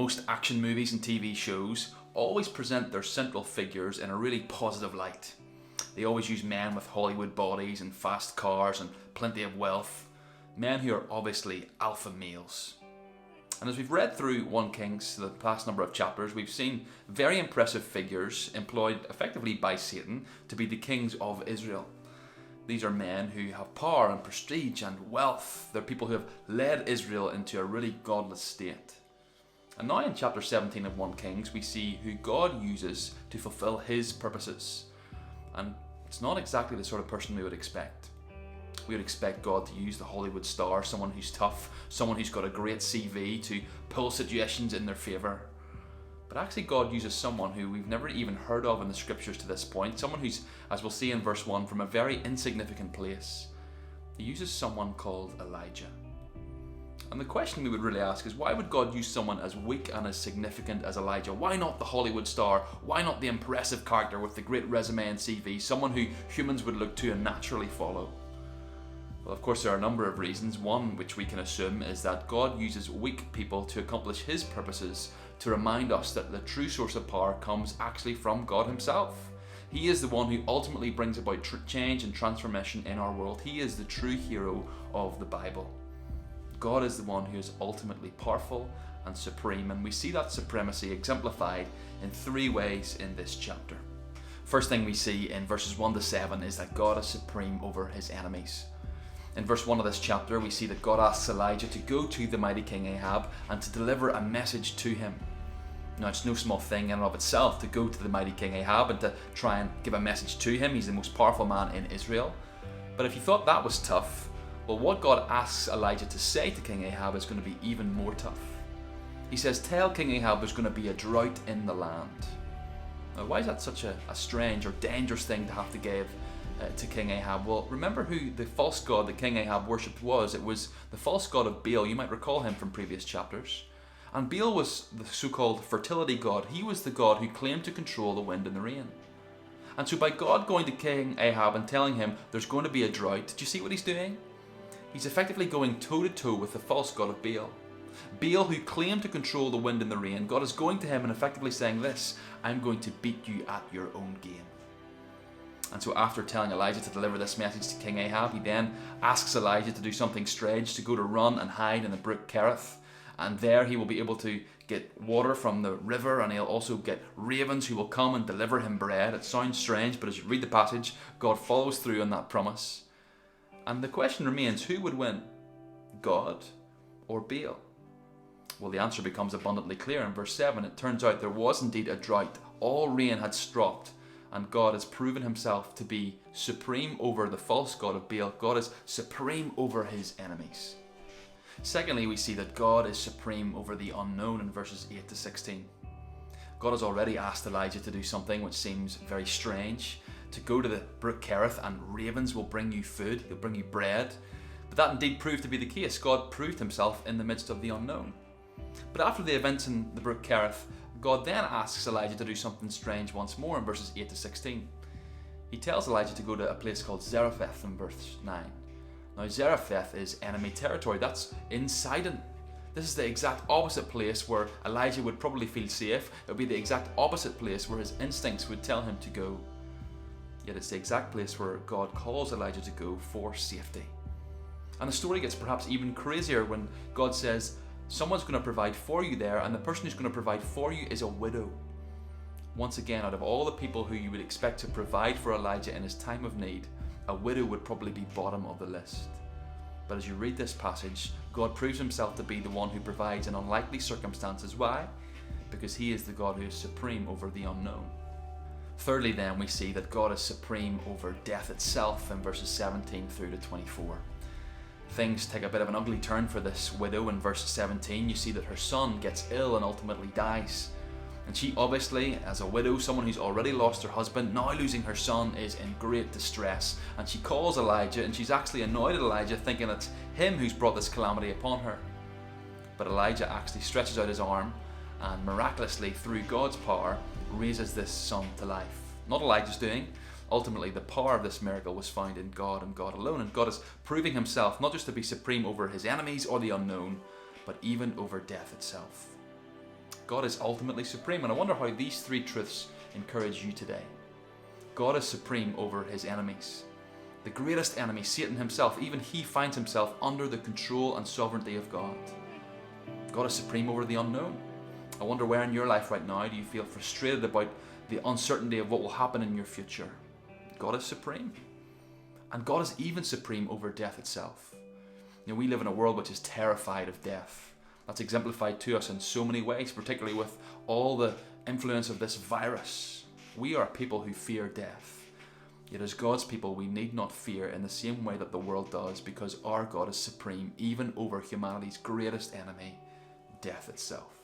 most action movies and TV shows always present their central figures in a really positive light. They always use men with Hollywood bodies and fast cars and plenty of wealth. Men who are obviously alpha males. And as we've read through 1 Kings, the past number of chapters, we've seen very impressive figures employed effectively by Satan to be the kings of Israel. These are men who have power and prestige and wealth. They're people who have led Israel into a really godless state. And now in chapter 17 of 1 Kings, we see who God uses to fulfill his purposes. And it's not exactly the sort of person we would expect. We would expect God to use the Hollywood star, someone who's tough, someone who's got a great CV to pull situations in their favour. But actually God uses someone who we've never even heard of in the scriptures to this point, someone who's, as we'll see in verse 1, from a very insignificant place. He uses someone called Elijah. And the question we would really ask is, why would God use someone as weak and as significant as Elijah? Why not the Hollywood star? Why not the impressive character with the great resume and CV, someone who humans would look to and naturally follow? Well, of course, there are a number of reasons. One, which we can assume, is that God uses weak people to accomplish his purposes, to remind us that the true source of power comes actually from God himself. He is the one who ultimately brings about change and transformation in our world. He is the true hero of the Bible. God is the one who is ultimately powerful and supreme, and we see that supremacy exemplified in 3 ways in this chapter. First thing we see in verses 1 to 7 is that God is supreme over his enemies. In verse 1 of this chapter, we see that God asks Elijah to go to the mighty King Ahab and to deliver a message to him. Now, it's no small thing in and of itself to go to the mighty King Ahab and to try and give a message to him. He's the most powerful man in Israel. But if you thought that was tough, well, what God asks Elijah to say to King Ahab is going to be even more tough. He says, tell King Ahab there's going to be a drought in the land. Now, why is that such a strange or dangerous thing to have to give to King Ahab? Well, remember who the false god that King Ahab worshipped was. It was the false god of Baal. You might recall him from previous chapters. And Baal was the so-called fertility god. He was the god who claimed to control the wind and the rain. And so by God going to King Ahab and telling him there's going to be a drought, did you see what he's doing? He's effectively going toe-to-toe with the false god of Baal. Baal, who claimed to control the wind and the rain, God is going to him and effectively saying this, I'm going to beat you at your own game. And so after telling Elijah to deliver this message to King Ahab, he then asks Elijah to do something strange, to go to run and hide in the brook Kerith. And there he will be able to get water from the river, and he'll also get ravens who will come and deliver him bread. It sounds strange, but as you read the passage, God follows through on that promise. And the question remains, who would win? God or Baal? Well, the answer becomes abundantly clear in verse 7. It turns out there was indeed a drought. All rain had stopped. And God has proven himself to be supreme over the false god of Baal. God is supreme over his enemies. Secondly, we see that God is supreme over the unknown in verses 8 to 16. God has already asked Elijah to do something which seems very strange, to go to the brook Kerith and ravens will bring you food, they'll bring you bread. But that indeed proved to be the case. God proved himself in the midst of the unknown. But after the events in the brook Kerith, God then asks Elijah to do something strange once more in verses 8 to 16. He tells Elijah to go to a place called Zarephath in verse 9. Now Zarephath is enemy territory, that's in Sidon. This is the exact opposite place where Elijah would probably feel safe. It would be the exact opposite place where his instincts would tell him to go. Yet it's the exact place where God calls Elijah to go for safety. And the story gets perhaps even crazier when God says, someone's going to provide for you there, and the person who's going to provide for you is a widow. Once again, out of all the people who you would expect to provide for Elijah in his time of need, a widow would probably be bottom of the list. But as you read this passage, God proves himself to be the one who provides in unlikely circumstances. Why? Because he is the God who is supreme over the unknown. Thirdly then, we see that God is supreme over death itself in verses 17 through to 24. Things take a bit of an ugly turn for this widow in verse 17. You see that her son gets ill and ultimately dies. And she obviously, as a widow, someone who's already lost her husband, now losing her son, is in great distress. And she calls Elijah, and she's actually annoyed at Elijah, thinking it's him who's brought this calamity upon her. But Elijah actually stretches out his arm and miraculously, through God's power, raises this son to life. Not Elijah's doing. Ultimately, the power of this miracle was found in God and God alone. And God is proving himself not just to be supreme over his enemies or the unknown, but even over death itself. God is ultimately supreme, and I wonder how these three truths encourage you today. God is supreme over his enemies. The greatest enemy, Satan himself, even he finds himself under the control and sovereignty of God. God is supreme over the unknown. I wonder where in your life right now do you feel frustrated about the uncertainty of what will happen in your future. God is supreme. And God is even supreme over death itself. You know, we live in a world which is terrified of death. That's exemplified to us in so many ways, particularly with all the influence of this virus. We are people who fear death. Yet as God's people, we need not fear in the same way that the world does, because our God is supreme even over humanity's greatest enemy, death itself.